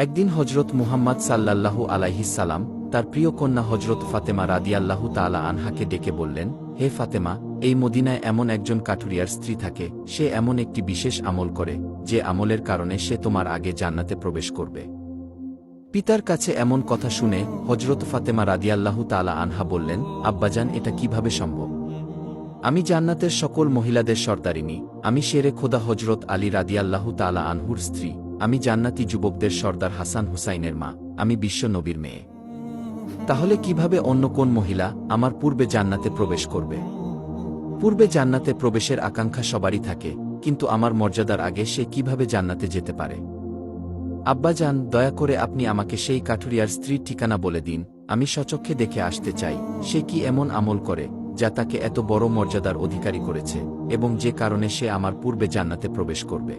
একদিন হজরত মুহাম্মদ সাল্লাল্লাহু আলাইহিস সালাম তার প্রিয় কন্যা হজরত ফাতেমা রাদিয়াল্লাহু তাআলা আনহাকে ডেকে বললেন, হে ফাতেমা, এই মদিনায় এমন একজন কাঠুরিয়ার স্ত্রী থাকে, সে এমন একটি বিশেষ আমল করে, যে আমলের কারণে সে তোমার আগে জান্নাতে প্রবেশ করবে। পিতার কাছে এমন কথা শুনে হজরত ফাতেমা রাদিয়াল্লাহু তাআলা আনহা বললেন, আব্বাজান, এটা কিভাবে সম্ভব? আমি জান্নাতের সকল মহিলাদের সর্দারিনী, আমি শেরে খোদা হজরত আলী রাদিয়াল্লাহু তাআলা আনহুর স্ত্রী, আমি জান্নাতি যুবকদের সর্দার হাসান হুসাইনের মা, আমি বিশ্ব নবীর মেয়ে। তাহলে কিভাবে অন্য কোন মহিলা আমার পূর্বে জান্নাতে প্রবেশ করবে? পূর্বে জান্নাতে প্রবেশের আকাঙ্ক্ষা সবারই থাকে, কিন্তু আমার মর্যাদার আগে সে কিভাবে জান্নাতে যেতে পারে? আব্বাজান, দয়া করে আপনি আমাকে সেই কাঠুরিয়ার স্ত্রীর ঠিকানা বলে দিন, আমি স্বচক্ষে দেখে আসতে চাই, সে কি এমন আমল করে যা তাকে এত বড় মর্যাদার অধিকারী করেছে, এবং যে কারণে সে আমার পূর্বে জান্নাতে প্রবেশ করবে।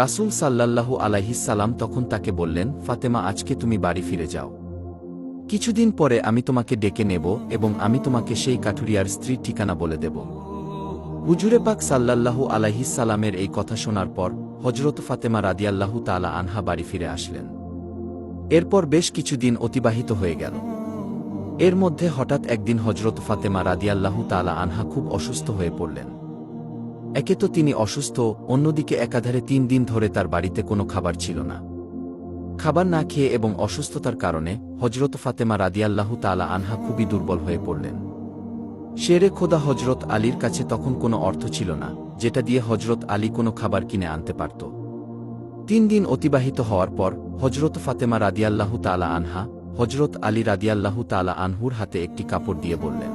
রাসূল সাল্লাল্লাহু আলাইহিস সালাম তখন তাকে বললেন, ফাতেমা, আজকে তুমি বাড়ি ফিরে যাও। কিছুদিন পরে আমি তোমাকে ডেকে নেব এবং আমি তোমাকে সেই কাঠুরিয়ার স্ত্রীর ঠিকানা বলে দেব। হুজুরে পাক সাল্লাল্লাহু আলাইহিস সালামের এই কথা শোনার পর হজরত ফাতেমা রাদিয়াল্লাহু তাআলা আনহা বাড়ি ফিরে আসলেন। এরপর বেশ কিছুদিন অতিবাহিত হয়ে গেল। এর মধ্যে হঠাৎ একদিন হজরত ফাতেমা রাদিয়াল্লাহু তাআলা আনহা খুব অসুস্থ হয়ে পড়লেন। একে তো তিনি অসুস্থ, অন্যদিকে একাধারে 3 দিন ধরে তার বাড়িতে কোনো খাবার ছিল না। খাবার না খেয়ে এবং অসুস্থতার কারণে হজরত ফাতেমা রাদিয়াল্লাহু তাআলা আনহা খুবই দুর্বল হয়ে পড়লেন। শেরে খোদা হজরত আলীর কাছে তখন কোনো অর্থ ছিল না, যেটা দিয়ে হজরত আলী কোনো খাবার কিনে আনতে পারত। 3 দিন অতিবাহিত হওয়ার পর হজরত ফাতেমা রাদিয়াল্লাহু তাআলা আনহা হজরত আলী রাদিয়াল্লাহু তাআলা আনহুর হাতে একটি কাপড় দিয়ে বললেন,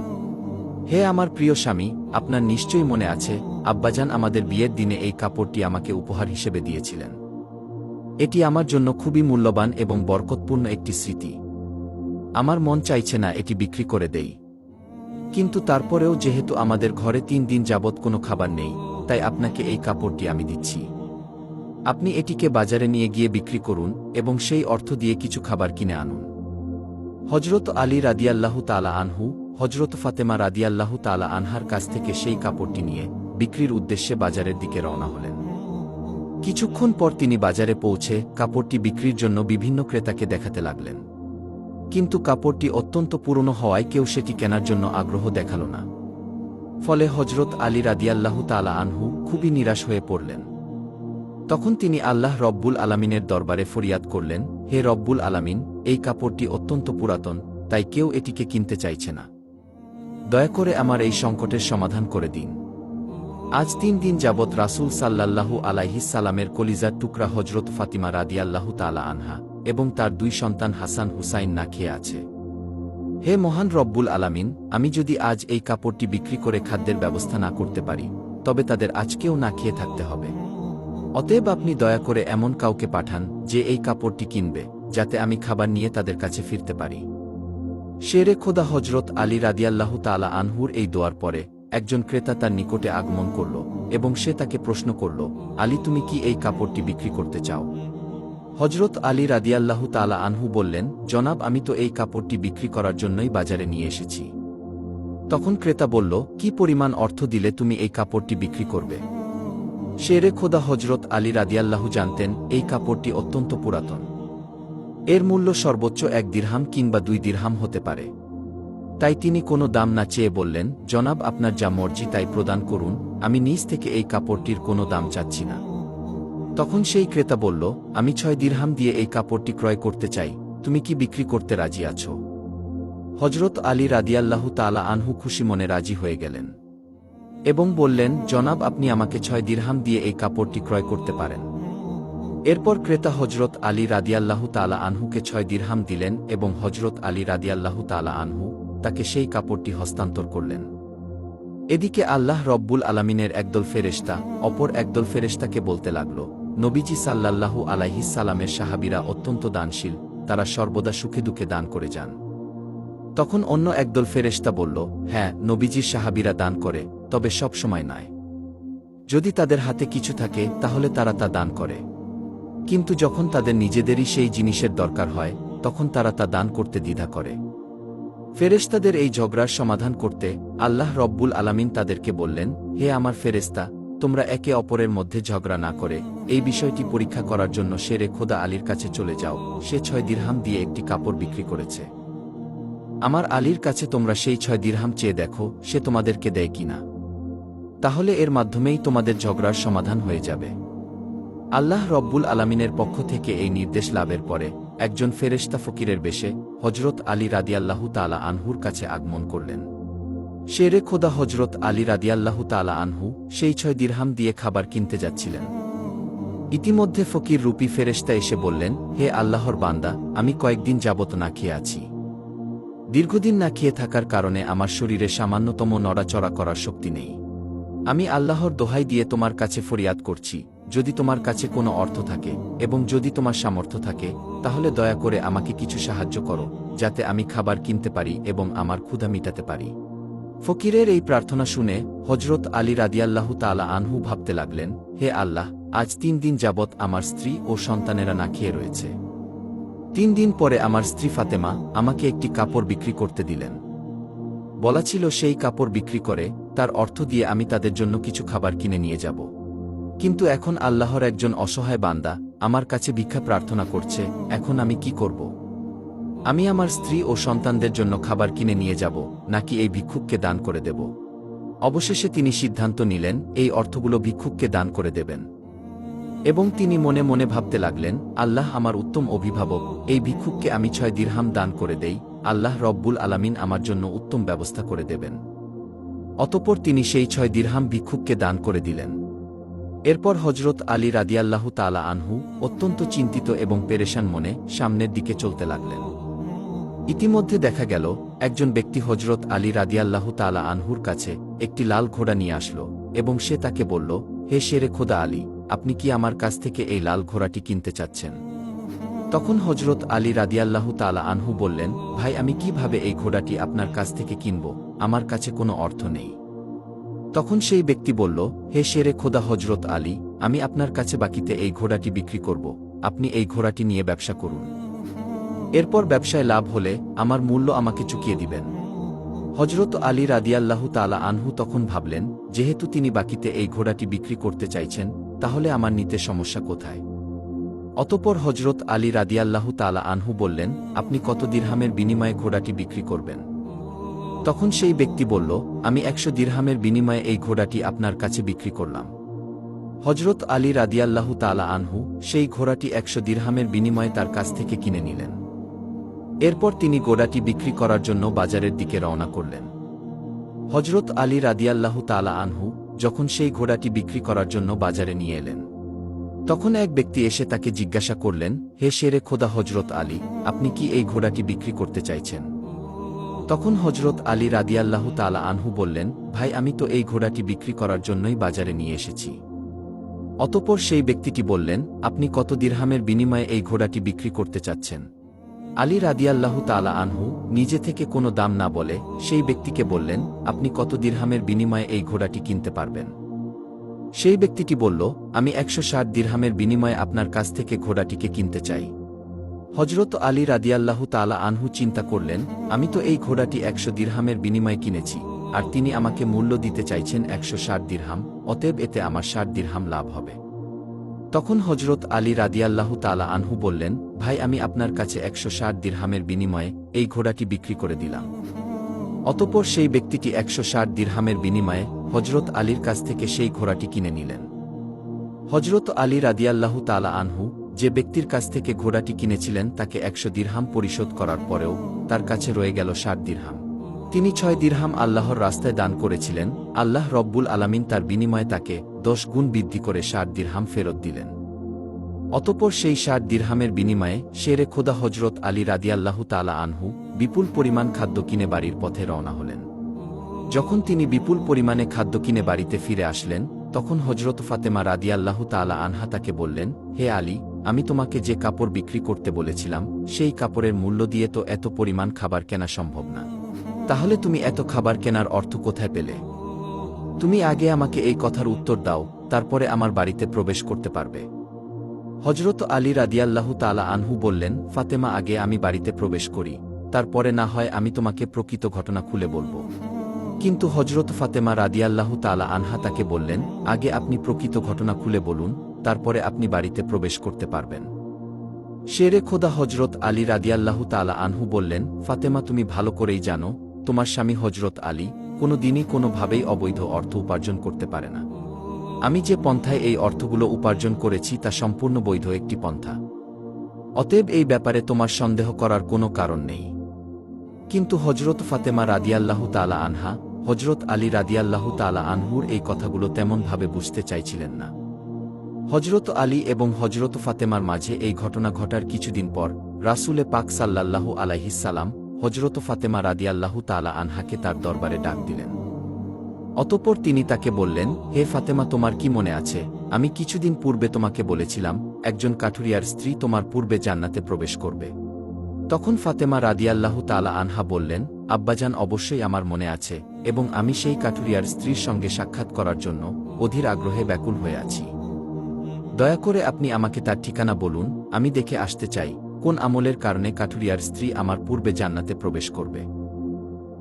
হে আমার প্রিয় স্বামী, আপনার নিশ্চয়ই মনে আছে, আব্বাজান আমাদের বিয়ের দিনে এই কাপড়টি আমাকে উপহার হিসেবে দিয়েছিলেন। এটি আমার জন্য খুবই মূল্যবান এবং বরকতপূর্ণ একটি স্মৃতি। আমার মন চাইছে না এটি বিক্রি করে দেই, কিন্তু তারপরেও যেহেতু আমাদের ঘরে 3 দিন যাবৎ কোনো খাবার নেই, তাই আপনাকে এই কাপড়টি আমি দিচ্ছি। আপনি এটিকে বাজারে নিয়ে গিয়ে বিক্রি করুন এবং সেই অর্থ দিয়ে কিছু খাবার কিনে আনুন। হজরত আলী রাদিয়াল্লাহু তাআলা আনহু হজরত ফাতেমা রাদিয়াল্লাহু তাআলা আনহার কাছ থেকে সেই কাপড়টি নিয়ে বিক্রির উদ্দেশ্যে বাজারের দিকে রওনা হলেন। কিছুক্ষণ পর তিনি বাজারে পৌঁছে কাপড়টি বিক্রির জন্য বিভিন্ন ক্রেতাকে দেখাতে লাগলেন, কিন্তু কাপড়টি অত্যন্ত পুরনো হওয়ায় কেউ সেটি কেনার জন্য আগ্রহ দেখাল না। ফলে হজরত আলী রাদিয়াল্লাহু তাআলা আনহু খুবই নিরাশ হয়ে পড়লেন। তখন তিনি আল্লাহ রব্বুল আলামিনের দরবারে ফরিয়াদ করলেন, হে রব্বুল আলামিন, এই কাপড়টি অত্যন্ত পুরাতন, তাই কেউ এটিকে কিনতে চাইছে না। দয়া করে আমার এই সংকটের সমাধান করে দিন। আজ 3 দিন যাবৎ রাসূল সাল্লাল্লাহু আলাইহিস সালামের কলিজার টুকরা হজরত ফাতিমা রাদিয়াল্লাহু তাআলা আনহা এবং তার 2 সন্তান হাসান হুসাইন না খেয়ে আছে। হে মহান রব্বুল আলামিন, আমি যদি আজ এই কাপড়টি বিক্রি করে খাদ্যের ব্যবস্থা না করতে পারি, তবে তাদের আজকেও না খেয়ে থাকতে হবে। অতএব আপনি দয়া করে এমন কাউকে পাঠান যে এই কাপড়টি কিনবে, যাতে আমি খাবার নিয়ে তাদের কাছে ফিরতে পারি। শেরে খোদা হজরত আলী রাদিয়াল্লাহু তাআলা আনহুর এই দোয়ার পরে একজন ক্রেতা তার নিকটে আগমন করল এবং সে তাকে প্রশ্ন করল, আলী, তুমি কি এই কাপড়টি বিক্রি করতে চাও? হজরত আলী রাদিয়াল্লাহু তাআলা আনহু বললেন, জনাব, আমি তো এই কাপড়টি বিক্রি করার জন্যই বাজারে নিয়ে এসেছি। তখন ক্রেতা বলল, কি পরিমাণ অর্থ দিলে তুমি এই কাপড়টি বিক্রি করবে? শেরে খোদা হজরত আলী রাদিয়াল্লাহু জানতেন এই কাপড়টি অত্যন্ত পুরাতন। এর মূল্য সর্বোচ্চ 1 দিরহাম কিংবা 2 দিরহাম হতে পারে। তাই তিনি কোনো দাম না চেয়ে বললেন, জনাব, আপনার যা মর্জি তাই প্রদান করুন, আমি নিজ থেকে এই কাপড়টির কোনো দাম চাচ্ছি না। তখন সেই ক্রেতা বলল, আমি 6 দিরহাম দিয়ে এই কাপড়টি ক্রয় করতে চাই, তুমি কি বিক্রি করতে রাজি আছো? হজরত আলী রাদিয়াল্লাহু তাআলা আনহু খুশি মনে রাজি হয়ে গেলেন এবং বললেন, জনাব, আপনি আমাকে 6 দিরহাম দিয়ে এই কাপড়টি ক্রয় করতে পারেন। এরপর ক্রেতা হজরত আলী রাদিয়াল্লাহু তাআলা আনহুকে 6 দিরহাম দিলেন এবং হজরত আলী রাদিয়াল্লাহু তাআলা আনহু তাকে সেই কাপড়টি হস্তান্তর করলেন। এদিকে আল্লাহ রব্বুল আলামিনের একদল ফেরেশতা অপর একদল ফেরেশতাকে বলতে লাগল, নবীজি সাল্লাল্লাহু আলাইহিস সালামের সাহাবীরা অত্যন্ত দানশীল, তারা সর্বদা সুখে দুঃখে দান করে যান। তখন অন্য একদল ফেরেশতা বলল, হ্যাঁ, নবীজির সাহাবীরা দান করে, তবে সব সময় নয়। যদি তাদের হাতে কিছু থাকে তাহলে তারা তা দান করে, কিন্তু যখন তাদের নিজেদেরই সেই জিনিসের দরকার হয় তখন তারা তা দান করতে দ্বিধা করে। ফেরেশতাদের এই ঝগড়ার সমাধান করতে আল্লাহ রব্বুল আলামিন তাদেরকে বললেন, হে আমার ফেরেশতা, তোমরা একে অপরের মধ্যে ঝগড়া না করে এই বিষয়টি পরীক্ষা করার জন্য শেরে খোদা আলীর কাছে চলে যাও। সে 6 দিরহাম দিয়ে একটি কাপড় বিক্রি করেছে। আমার আলীর কাছে তোমরা সেই 6 দিরহাম চেয়ে দেখো সে তোমাদেরকে দেয় কিনা। তাহলে এর মাধ্যমেই তোমাদের ঝগড়ার সমাধান হয়ে যাবে। আল্লাহ রব্বুল আলামিনের পক্ষ থেকে এই নির্দেশ লাভের পরে একজন ফেরেশতা ফকিরের বেশে হজরত আলী রাদিয়াল্লাহু তাআলা আনহুর কাছে আগমন করলেন। শেরে খোদা হজরত আলী রাদিয়াল্লাহু তাআলা আনহু সেই 6 দিরহাম দিয়ে খাবার কিনতে যাচ্ছিলেন। ইতিমধ্যে ফকির রূপী ফেরেশতা এসে বললেন, হে আল্লাহর বান্দা, আমি কয়েকদিন যাবত না খেয়ে আছি। দীর্ঘদিন না খেয়ে থাকার কারণে আমার শরীরে সামান্যতম নড়াচড়া করার শক্তি নেই। আমি আল্লাহর দোহাই দিয়ে তোমার কাছে ফরিয়াদ করছি, যদি তোমার কাছে কোনো অর্থ থাকে এবং যদি তোমার সামর্থ্য থাকে তাহলে দয়া করে আমাকে কিছু সাহায্য করো, যাতে আমি খাবার কিনতে পারি এবং আমার ক্ষুধা মিটাতে পারি। ফকিরের এই প্রার্থনা শুনে হজরত আলী রাদিয়াল্লাহু তাআলা আনহু ভাবতে লাগলেন, হে আল্লাহ, আজ 3 দিন যাবৎ আমার স্ত্রী ও সন্তানেরা না খেয়ে রয়েছে। 3 দিন পরে আমার স্ত্রী ফাতেমা আমাকে একটি কাপড় বিক্রি করতে দিলেন। বলা ছিল সেই কাপড় বিক্রি করে তার অর্থ দিয়ে আমি তাদের জন্য কিছু খাবার কিনে নিয়ে যাব। কিন্তু এখন আল্লাহর একজন অসহায় বান্দা আমার কাছে ভিক্ষা প্রার্থনা করছে, এখন আমি কি করব? আমি আমার স্ত্রী ও সন্তানদের জন্য খাবার কিনে নিয়ে যাব নাকি এই ভিক্ষুককে দান করে দেব? অবশেষে তিনি সিদ্ধান্ত নিলেন এই অর্থগুলো ভিক্ষুককে দান করে দেবেন। এবং তিনি মনে মনে ভাবতে লাগলেন, আল্লাহ আমার উত্তম অভিভাবক, এই ভিক্ষুককে আমি 6 দিরহাম দান করে দেই, আল্লাহ রব্বুল আলামিন আমার জন্য উত্তম ব্যবস্থা করে দেবেন। অতঃপর তিনি সেই 6 দিরহাম ভিক্ষুককে দান করে দিলেন। এরপর হজরত আলী রাদিয়াল্লাহু তাআলা আনহু অত্যন্ত চিন্তিত এবং পেরেশান মনে সামনের দিকে চলতে লাগলেন। ইতিমধ্যে দেখা গেল একজন ব্যক্তি হজরত আলী রাদিয়াল্লাহু তাআলা আনহুর কাছে একটি লাল ঘোড়া নিয়ে আসলো এবং সে তাকে বলল, হে শেরে খোদা আলী, আপনি কি আমার কাছ থেকে এই লাল ঘোড়াটি কিনতে চাচ্ছেন? তখন হজরত আলী রাদিয়াল্লাহু তাআলা আনহু বললেন, ভাই, আমি কিভাবে এই ঘোড়াটি আপনার কাছ থেকে কিনব? আমার কাছে কোনো অর্থ নেই। তখন সেই ব্যক্তি বলল, হে শেরে খোদা হজরত আলী, আমি আপনার কাছে বাকিতে এই ঘোড়াটি বিক্রি করব, আপনি এই ঘোড়াটি নিয়ে ব্যবসা করুন। এরপর ব্যবসায় লাভ হলে আমার মূল্য আমাকে চুকিয়ে দিবেন। হজরত আলী রাদিয়াল্লাহু তাআলা আনহু তখন ভাবলেন, যেহেতু তিনি বাকিতে এই ঘোড়াটি বিক্রি করতে চাইছেন, তাহলে আমার নিতে সমস্যা কোথায়? অতঃপর হজরত আলী রাদিয়াল্লাহু তাআলা আনহু বললেন, আপনি কত দিরহামের বিনিময়ে ঘোড়াটি বিক্রি করবেন? তখন সেই ব্যক্তি বলল, আমি 100 দিরহামের বিনিময়ে এই ঘোড়াটি আপনার কাছে বিক্রি করলাম। হজরত আলী রাদিয়াল্লাহু তাআলা আনহু সেই ঘোড়াটি 100 দিরহামের বিনিময়ে তার কাছ থেকে কিনে নিলেন। এরপর তিনি ঘোড়াটি বিক্রি করার জন্য বাজারের দিকে রওনা করলেন। হজরত আলী রাদিয়াল্লাহু তাআলা আনহু যখন সেই ঘোড়াটি বিক্রি করার জন্য বাজারে নিয়ে এলেন, তখন এক ব্যক্তি এসে তাকে জিজ্ঞাসা করলেন, হে শেরে খোদা হজরত আলী, আপনি কি এই ঘোড়াটি বিক্রি করতে চাইছেন? তখন হজরত আলী রাদিয়াল্লাহু তাআলা আনহু বললেন, ভাই, আমি তো এই ঘোড়াটি বিক্রি করার জন্যই বাজারে নিয়ে এসেছি। অতঃপর সেই ব্যক্তিটি বললেন, আপনি কত দিরহামের বিনিময়ে এই ঘোড়াটি বিক্রি করতে চাচ্ছেন? আলী রাদিয়াল্লাহু তাআলা আনহু নিজে থেকে কোনো দাম না বলে সেই ব্যক্তিকে বললেন, আপনি কত দিরহামের বিনিময়ে এই ঘোড়াটি কিনতে পারবেন? সেই ব্যক্তিটি বলল, আমি 160 দিরহামের বিনিময়ে আপনার কাছ থেকে ঘোড়াটিকে কিনতে চাই। হজরত আলী রাদিয়াল্লাহু তাআলা আনহু চিন্তা করলেন, আমি তো এই ঘোড়াটি 100 দিরহামের বিনিময়ে কিনেছি, আর তিনি আমাকে মূল্য দিতে চাইছেন 160 দিরহাম, অতএব এতে আমার 60 দিরহাম লাভ হবে। তখন হজরত আলী রাদিয়াল্লাহু তাআলা আনহু বললেন, ভাই, আমি আপনার কাছে 160 দিরহামের বিনিময়ে এই ঘোড়াটি বিক্রি করে দিলাম। অতঃপর সেই ব্যক্তিটি 160 দিরহামের বিনিময়ে হজরত আলীর কাছ থেকে সেই ঘোড়াটি কিনে নিলেন। হজরত আলী রাদিয়াল্লাহু তাআলা আনহু যে ব্যক্তির কাছ থেকে ঘোড়াটি কিনেছিলেন তাকে 100 দিরহাম পরিশোধ করার পরেও তার কাছে রয়ে গেল 60 দিরহাম। তিনি 6 দিরহাম আল্লাহর রাস্তায় দান করেছিলেন। আল্লাহ রব্বুল আলামিন তার বিনিময়ে তাকে 10 গুণ বৃদ্ধি করে 60 দিরহাম ফেরত দিলেন। অতঃপর সেই 60 দিরহামের বিনিময়ে শেরে খোদা হজরত আলী রাদিয়াল্লাহু তাআলা আনহু বিপুল পরিমাণ খাদ্য কিনে বাড়ির পথে রওনা হলেন। যখন তিনি বিপুল পরিমাণে খাদ্য কিনে বাড়িতে ফিরে আসলেন, তখন হজরত ফাতেমা রাদিয়াল্লাহু তাআলা আনহা তাকে বললেন, হে আলী, আমি তোমাকে যে কাপড় বিক্রি করতে বলেছিলাম সেই কাপড়ের মূল্য দিয়ে তো এত পরিমাণ খাবার কেনা সম্ভব না। তাহলে তুমি এত খাবার কেনার অর্থ কোথায় পেলে? তুমি আগে আমাকে এই কথার উত্তর দাও, তারপরে আমার বাড়িতে প্রবেশ করতে পারবে। হজরত আলী রাদিয়াল্লাহু তাআলা আনহু বললেন, ফাতেমা, আগে আমি বাড়িতে প্রবেশ করি, তারপরে না হয় আমি তোমাকে প্রকৃত ঘটনা খুলে বলবো। কিন্তু হজরত ফাতেমা রাদিয়াল্লাহু তাআলা আনহা তাকে বললেন, আগে আপনি প্রকৃত ঘটনা খুলে বলুন, তারপরে আপনি বাড়িতে প্রবেশ করতে পারবেন। শেরে খোদা হজরত আলী রাদিয়াল্লাহু তাআলা আনহু বললেন, ফাতেমা তুমি ভালো করেই জানো, তোমার স্বামী হজরত আলী কোনো দিনই কোনোভাবেই অবৈধ অর্থ উপার্জন করতে পারে না। আমি যে পন্থায় এই অর্থগুলো উপার্জন করেছি তা সম্পূর্ণ বৈধ একটি পন্থা। অতএব এই ব্যাপারে তোমার সন্দেহ করার কোনো কারণ নেই। কিন্তু হজরত ফাতেমা রাদিয়াল্লাহু তাআলা আনহা হজরত আলী রাদিয়াল্লাহু তাআলা আনহুর এই কথাগুলো তেমনভাবে বুঝতে চাইছিলেন না। হজরত আলী এবং হজরত ফাতেমার মাঝে এই ঘটনা ঘটার কিছুদিন পর রাসূলে পাক সাল্লাল্লাহু আলাইহিস সালাম হজরত ফাতেমা রাদিয়াল্লাহু তাআলা আনহাকে তার দরবারে ডাক দিলেন। অতঃপর তিনি তাকে বললেন, হে ফাতেমা তোমার কি মনে আছে, আমি কিছুদিন পূর্বে তোমাকে বলেছিলাম একজন কাঠুরিয়ার স্ত্রী তোমার পূর্বে জান্নাতে প্রবেশ করবে। তখন ফাতেমা রাদিয়াল্লাহু তাআলা আনহা বললেন, আব্বাজান অবশ্যই আমার মনে আছে এবং আমি সেই কাঠুরিয়ার স্ত্রীর সঙ্গে সাক্ষাৎ করার জন্য অধীর আগ্রহে ব্যাকুল হয়ে আছি। দয়া করে আপনি আমাকে তার ঠিকানা বলুন, আমি দেখে আসতে চাই কোন আমলের কারণে কাঠুরিয়ার স্ত্রী আমার পূর্বে জান্নাতে প্রবেশ করবে।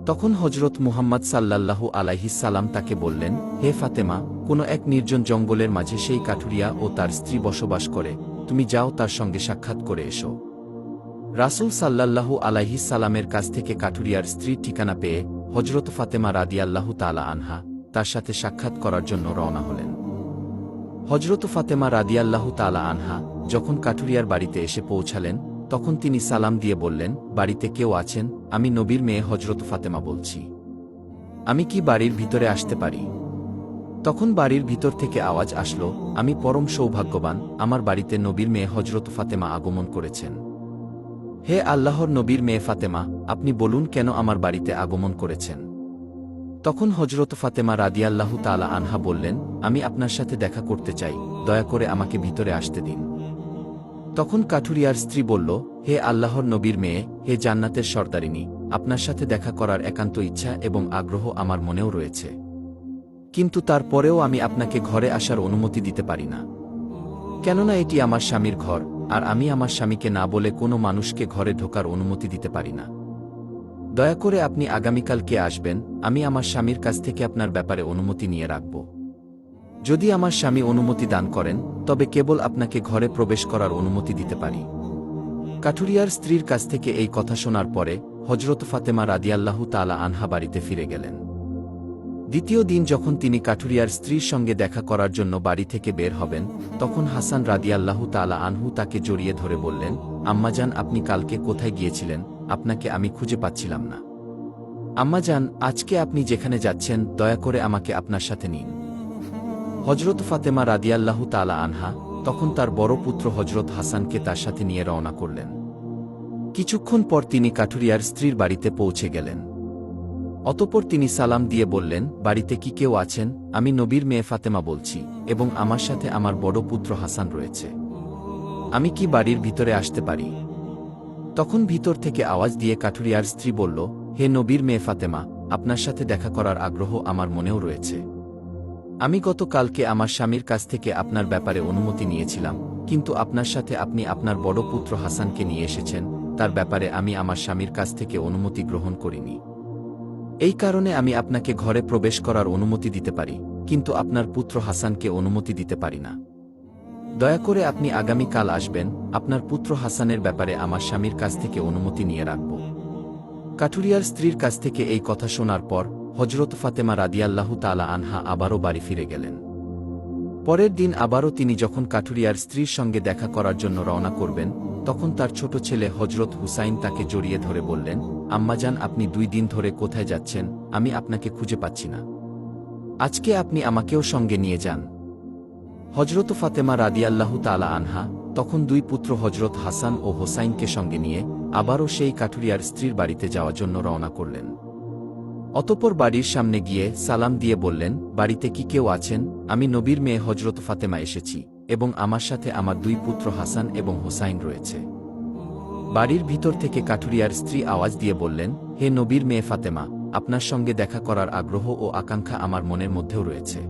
তখন হজরত মুহাম্মদ সাল্লাল্লাহু আলাইহিস সালাম তাকে বললেন, হে ফাতেমা, কোনো এক নির্জন জঙ্গলের মাঝে সেই কাঠুরিয়া ও তার স্ত্রী বসবাস করে, তুমি যাও তার সঙ্গে সাক্ষাৎ করে এসো। রাসূল সাল্লাল্লাহু আলাইহিস সালামের কাছ থেকে কাঠুরিয়ার স্ত্রীর ঠিকানা পেয়ে হজরত ফাতেমা রাদিয়াল্লাহু তাআলা আনহা তার সাথে সাক্ষাৎ করার জন্য রওনা হলেন। হজরত ফাতেমা রাদিয়াল্লাহু তাআলা আনহা যখন কাঠুরিয়ার বাড়িতে এসে পৌঁছালেন, তখন তিনি সালাম দিয়ে বললেন, বাড়িতে কেউ আছেন? আমি নবীর মেয়ে হজরত ফাতেমা বলছি। আমি কি বাড়ির ভিতরে আসতে পারি? তখন বাড়ির ভিতর থেকে আওয়াজ আসলো, আমি পরম সৌভাগ্যবান, আমার বাড়িতে নবীর মেয়ে হজরত ফাতেমা আগমন করেছেন। হে আল্লাহর নবীর মেয়ে ফাতেমা, আপনি বলুন কেন আমার বাড়িতে আগমন করেছেন? তখন হজরত ফাতেমা রাদিয়াল্লাহু তাআলা আনহা বললেন, আমি আপনার সাথে দেখা করতে চাই, দয়া করে আমাকে ভিতরে আসতে দিন। তখন কাঠুরিয়ার স্ত্রী বলল, হে আল্লাহর নবীর মেয়ে, হে জান্নাতের সর্দারিনী, আপনার সাথে দেখা করার একান্ত ইচ্ছা এবং আগ্রহ আমার মনেও রয়েছে, কিন্তু তারপরেও আমি আপনাকে ঘরে আসার অনুমতি দিতে পারি না। কেননা এটি আমার স্বামীর ঘর, আর আমি আমার স্বামীকে না বলে কোনো মানুষকে ঘরে ঢোকার অনুমতি দিতে পারি না। দয়া করে আপনি আগামীকালকে আসবেন, আমি আমার স্বামীর কাছ থেকে আপনার ব্যাপারে অনুমতি নিয়ে রাখব। যদি আমার স্বামী অনুমতি দান করেন, তবে কেবল আপনাকে ঘরে প্রবেশ করার অনুমতি দিতে পারি। কাঠুরিয়ার স্ত্রীর কাছ থেকে এই কথা শোনার পরে হজরত ফাতেমা রাদিয়াল্লাহু তাআলা আনহা বাড়িতে ফিরে গেলেন। দ্বিতীয় দিন যখন তিনি কাঠুরিয়ার স্ত্রীর সঙ্গে দেখা করার জন্য বাড়ি থেকে বের হবেন, তখন হাসান রাদিয়াল্লাহু তাআলা আনহু তাকে জড়িয়ে ধরে বললেন, আম্মাজান আপনি কালকে কোথায় গিয়েছিলেন? আপনাকে আমি খুঁজে পাচ্ছিলাম না। আম্মাজান, আজকে আপনি যেখানে যাচ্ছেন দয়া করে আমাকে আপনার সাথে নিন। হজরত ফাতেমা রাদিয়াল্লাহু তাআলা আনহা তখন তার বড় পুত্র হজরত হাসানকে তার সাথে নিয়ে রওনা করলেন। কিছুক্ষণ পর তিনি কাঠুরিয়ার স্ত্রীর বাড়িতে পৌঁছে গেলেন। অতঃপর তিনি সালাম দিয়ে বললেন, বাড়িতে কি কেউ আছেন? আমি নবীর মেয়ে ফাতেমা বলছি এবং আমার সাথে আমার বড় পুত্র হাসান রয়েছে। আমি কি বাড়ির ভিতরে আসতে পারি? তখন ভিতর থেকে আওয়াজ দিয়ে কাঠুরিয়ার স্ত্রী বলল, হে নবীর মেয়ে ফাতেমা, আপনার সাথে দেখা করার আগ্রহ আমার মনেও রয়েছে। আমি গতকালকে আমার স্বামীর কাছ থেকে আপনার ব্যাপারে অনুমতি নিয়েছিলাম, কিন্তু আপনার সাথে আপনি আপনার বড় পুত্র হাসানকে নিয়ে এসেছেন, তার ব্যাপারে আমি আমার স্বামীর কাছ থেকে অনুমতি গ্রহণ করিনি। এই কারণে আমি আপনাকে ঘরে প্রবেশ করার অনুমতি দিতে পারি, কিন্তু আপনার পুত্র হাসানকে অনুমতি দিতে পারি না। দয়া করে আপনি আগামীকাল আসবেন, আপনার পুত্র হাসানের ব্যাপারে আমার স্বামীর কাছ থেকে অনুমতি নিয়ে রাখব। কাঠুরিয়ার স্ত্রীর কাছ থেকে এই কথা শোনার পর হজরত ফাতেমা রাদিয়াল্লাহু তাআলা আনহা আবারও বাড়ি ফিরে গেলেন। পরের দিন আবারও তিনি যখন কাঠুরিয়ার স্ত্রীর সঙ্গে দেখা করার জন্য রওনা করবেন, তখন তার ছোট ছেলে হজরত হুসাইন তাকে জড়িয়ে ধরে বললেন, আম্মাজান আপনি 2 দিন ধরে কোথায় যাচ্ছেন? আমি আপনাকে খুঁজে পাচ্ছি না। আজকে আপনি আমাকেও সঙ্গে নিয়ে যান। হজরত ফাতেমা রাদিয়াল্লাহু তাআলা আনহা তখন 2 পুত্র হজরত হাসান ও হোসাইনকে সঙ্গে নিয়ে আবারও সেই কাঠুরিয়ার স্ত্রীর বাড়িতে যাওয়ার জন্য রওনা করলেন। অতঃপর বাড়ির সামনে গিয়ে সালাম দিয়ে বললেন, বাড়িতে কি কেউ আছেন? আমি নবীর মেয়ে হজরত ফাতেমা এসেছি এবং আমার সাথে আমার 2 পুত্র হাসান এবং হোসাইন রয়েছে। বাড়ির ভিতর থেকে কাঠুরিয়ার স্ত্রী আওয়াজ দিয়ে বললেন, হে নবীর মেয়ে ফাতেমা, আপনার সঙ্গে দেখা করার আগ্রহ ও আকাঙ্ক্ষা আমার মনের মধ্যেও রয়েছে।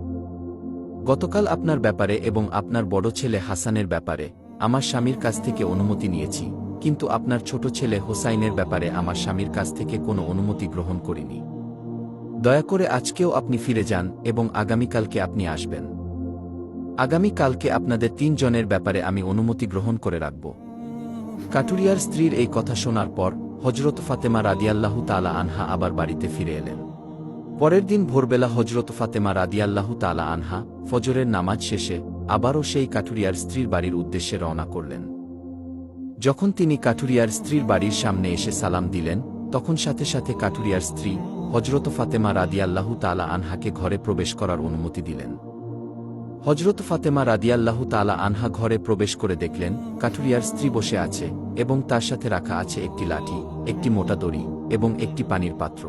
গতকাল আপনার ব্যাপারে এবং আপনার বড় ছেলে হাসানের ব্যাপারে আমার স্বামীর কাছ থেকে অনুমতি নিয়েছি, কিন্তু আপনার ছোট ছেলে হোসাইনের ব্যাপারে আমার স্বামীর কাছ থেকে কোনো অনুমতি গ্রহণ করিনি। দয়া করে আজকেও আপনি ফিরে যান এবং আগামীকালকে আপনি আসবেন। আগামীকালকে আপনাদের 3 জনের ব্যাপারে আমি অনুমতি গ্রহণ করে রাখব। কাঠুরিয়ার স্ত্রীর এই কথা শোনার পর হজরত ফাতেমা রাদিয়াল্লাহু তাআলা আনহা আবার বাড়িতে ফিরে এলেন। পরের দিন ভোরবেলা হজরত ফাতেমা রাদিয়াল্লাহু তাআলা আনহা ফজরের নামাজ শেষে আবারও সেই কাঠুরিয়ার স্ত্রীর বাড়ির উদ্দেশ্যে রওনা করলেন। যখন তিনি কাঠুরিয়ার স্ত্রীর বাড়ির সামনে এসে সালাম দিলেন, তখন সাথে সাথে কাঠুরিয়ার স্ত্রী হজরত ফাতেমা রাদিয়াল্লাহু তাআলা আনহাকে ঘরে প্রবেশ করার অনুমতি দিলেন। হজরত ফাতেমা রাদিয়াল্লাহু তাআলা আনহা ঘরে প্রবেশ করে দেখলেন কাঠুরিয়ার স্ত্রী বসে আছে এবং তার সাথে রাখা আছে একটি লাঠি, একটি মোটা দড়ি এবং একটি পানির পাত্র।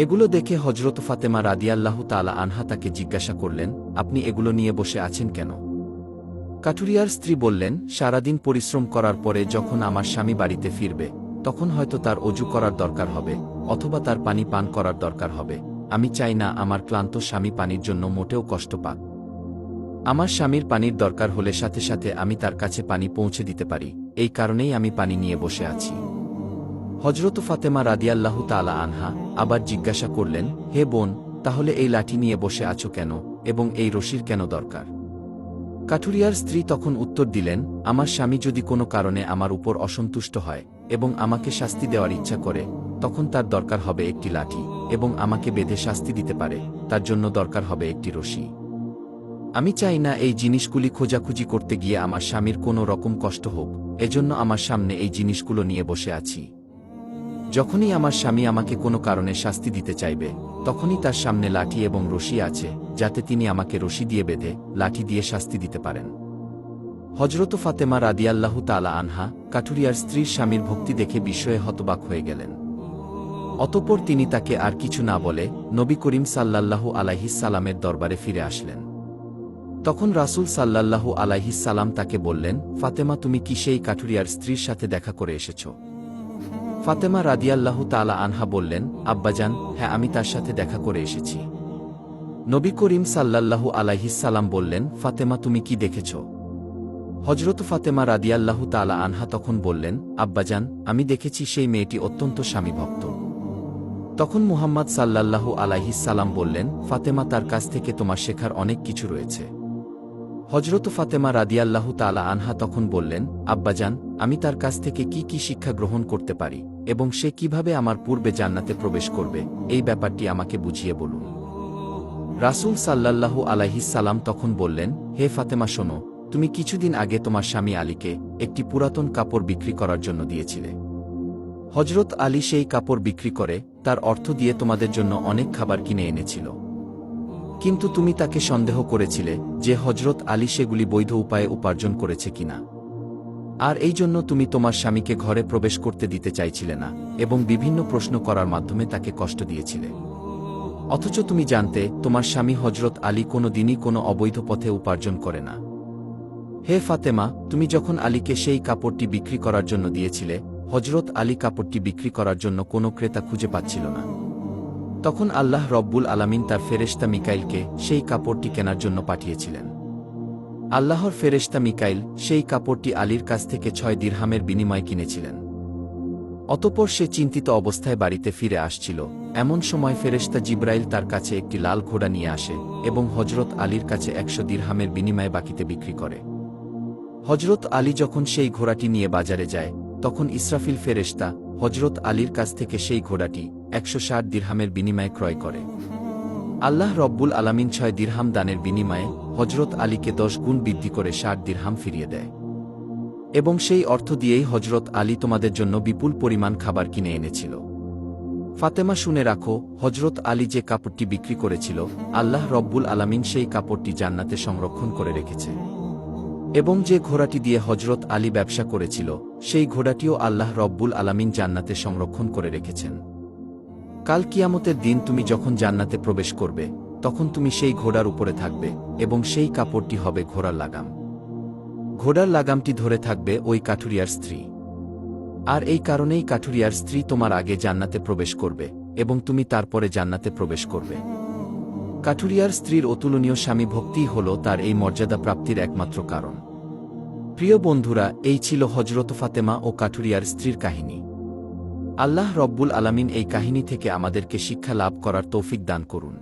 এগুলো দেখে হজরত ফাতেমা রাদিয়াল্লাহু তাআলা আনহা তাকে জিজ্ঞাসা করলেন, আপনি এগুলো নিয়ে বসে আছেন কেন? কাঠুরিয়ার স্ত্রী বললেন, সারাদিন পরিশ্রম করার পরে যখন আমার স্বামী বাড়িতে ফিরবে, তখন হয়তো তার অজু করার দরকার হবে অথবা তার পানি পান করার দরকার হবে। আমি চাই না আমার ক্লান্ত স্বামী পানির জন্য মোটেও কষ্ট পাক। আমার স্বামীর পানির দরকার হলে সাথে সাথে আমি তার কাছে পানি পৌঁছে দিতে পারি, এই কারণেই আমি পানি নিয়ে বসে আছি। হজরত ফাতেমা রাদিয়াল্লাহু তাআলা আনহা আবার জিজ্ঞাসা করলেন, হে বোন, তাহলে এই লাঠি নিয়ে বসে আছো কেন এবং এই রশির কেন দরকার? কাঠুরিয়ার স্ত্রী তখন উত্তর দিলেন, আমার স্বামী যদি কোনো কারণে আমার উপর অসন্তুষ্ট হয় এবং আমাকে শাস্তি দেওয়ার ইচ্ছা করে, তখন তার দরকার হবে একটি লাঠি এবং আমাকে বেঁধে শাস্তি দিতে পারে, তার জন্য দরকার হবে একটি রশি। আমি চাই না এই জিনিসগুলি খোঁজাখুঁজি করতে গিয়ে আমার স্বামীর কোনো রকম কষ্ট হোক, এজন্য আমার সামনে এই জিনিসগুলো নিয়ে বসে আছি। যখনই আমার স্বামী আমাকে কোনো কারণে শাস্তি দিতে চাইবে, তখনই তার সামনে লাঠি এবং রশি আছে, যাতে তিনি আমাকে রশি দিয়ে বেঁধে লাঠি দিয়ে শাস্তি দিতে পারেন। হজরত ফাতেমা রাদিয়াল্লাহু তাআলা আনহা কাঠুরিয়ার স্ত্রীর স্বামীর ভক্তি দেখে বিস্ময়ে হতবাক হয়ে গেলেন। অতঃপর তিনি তাকে আর কিছু না বলে নবী করিম সাল্লাল্লাহু আলাইহিস সালামের দরবারে ফিরে আসলেন। তখন রাসূল সাল্লাল্লাহু আলাইহিস সালাম তাকে বললেন, ফাতেমা, তুমি কি সেই কাঠুরিয়ার স্ত্রীর সাথে দেখা করে এসেছ? ফাতেমা রাদিয়াল্লাহু তাআলা আনহা বললেন, আব্বাজান, হ্যাঁ, আমি তার সাথে দেখা করে এসেছি। নবী করিম সাল্লাল্লাহু আলাইহিস সালাম বললেন, ফাতেমা, তুমি কি দেখেছ? হযরত ফাতেমা রাদিয়াল্লাহু তাআলা আনহা তখন বললেন, আব্বাজান, আমি দেখেছি সেই মেয়েটি অত্যন্ত স্বামীভক্ত। তখন মুহাম্মদ সাল্লাল্লাহু আলাইহিস সালাম বললেন, ফাতেমা, তার কাছ থেকে তোমার শেখার অনেক কিছু রয়েছে। হযরত ফাতেমা রাদিয়াল্লাহু তাআলা আনহা তখন বললেন, আব্বাজান, আমি তার কাছ থেকে কি কি শিক্ষা গ্রহণ করতে পারি এবং সে কিভাবে আমার পূর্বে জান্নাতে প্রবেশ করবে, এই ব্যাপারটি আমাকে বুঝিয়ে বলুন। রাসূল সাল্লাল্লাহু আলাইহিস সালাম তখন বললেন, হে ফাতেমা, শোনো, তুমি কিছুদিন আগে তোমার স্বামী আলীকে একটি পুরাতন কাপড় বিক্রি করার জন্য দিয়েছিলে। হযরত আলী সেই কাপড় বিক্রি করে তার অর্থ দিয়ে তোমাদের জন্য অনেক খাবার কিনে এনেছিল। কিন্তু তুমি তাকে সন্দেহ করেছিলে যে হযরত আলী সেগুলি বৈধ উপায়ে উপার্জন করেছে কিনা, আর এই জন্য তুমি তোমার স্বামীকে ঘরে প্রবেশ করতে দিতে চাইছিলে না এবং বিভিন্ন প্রশ্ন করার মাধ্যমে তাকে কষ্ট দিয়েছিলে। অথচ তুমি জানতে তোমার স্বামী হযরত আলী কোনো দিনই কোনো অবৈধ পথে উপার্জন করে না। হে ফাতেমা, তুমি যখন আলীকে সেই কাপড়টি বিক্রি করার জন্য দিয়েছিলে, হযরত আলী কাপড়টি বিক্রি করার জন্য কোনো ক্রেতা খুঁজে পাচ্ছিল না। তখন আল্লাহ রব্বুল আলামিন তার ফেরেশতা মিকাইলকে সেই কাপড়টি কেনার জন্য পাঠিয়েছিলেন। আল্লাহর ফেরেশতা মিকাইল সেই কাপড়টি আলীর কাছ থেকে 6 দিরহামের বিনিময়ে কিনেছিলেন। অতঃপর সে চিন্তিত অবস্থায় বাড়িতে ফিরে আসছিল। এমন সময় ফেরেশতা জিবরাইল তার কাছে একটি লাল ঘোড়া নিয়ে আসে এবং হযরত আলীর কাছে 100 দিরহামের বিনিময়ে বাকিতে বিক্রি করে। হযরত আলী যখন সেই ঘোড়াটি নিয়ে বাজারে যায়, তখন ইসরাফিল ফেরেশতা হযরত আলীর কাছ থেকে সেই ঘোড়াটি 160 দিরহামের বিনিময়ে ক্রয় করে। আল্লাহ রব্বুল আলামিন 6 দিরহাম দানের বিনিময়ে হযরত আলীকে 10 গুণ বৃদ্ধি করে 60 দিরহাম ফিরিয়ে দেয় এবং সেই অর্থ দিয়েই হযরত আলী তোমাদের জন্য বিপুল পরিমাণ খাবার কিনে এনেছিল। ফাতেমা, শুনে রাখো, হযরত আলী যে কাপড়টি বিক্রি করেছিল, আল্লাহ রব্বুল আলামিন সেই কাপড়টি জান্নাতে সংরক্ষণ করে রেখেছে এবং যে ঘোড়াটি দিয়ে হযরত আলী ব্যবসা করেছিল, সেই ঘোড়াটিও আল্লাহ রব্বুল আলামিন জান্নাতে সংরক্ষণ করে রেখেছেন। কাল কিয়ামতের দিন তুমি যখন জান্নাতে প্রবেশ করবে, তখন তুমি সেই ঘোড়ার উপরে থাকবে এবং সেই কাপড়টি হবে ঘোড়ার লাগাম। ঘোড়ার লাগামটি ধরে থাকবে ওই কাঠুরিয়ার স্ত্রী। আর এই কারণেই কাঠুরিয়ার স্ত্রী তোমার আগে জান্নাতে প্রবেশ করবে এবং তুমি তারপরে জান্নাতে প্রবেশ করবে। কাঠুরিয়ার স্ত্রীর অতুলনীয় স্বামী ভক্তিই হল তার এই মর্যাদা প্রাপ্তির একমাত্র কারণ। প্রিয় বন্ধুরা, এই ছিল হযরত ফাতেমা ও কাঠুরিয়ার স্ত্রীর কাহিনী। আল্লাহ রব্বুল আলামিন এই কাহিনী থেকে আমাদেরকে শিক্ষা লাভ করার তৌফিক দান করুন।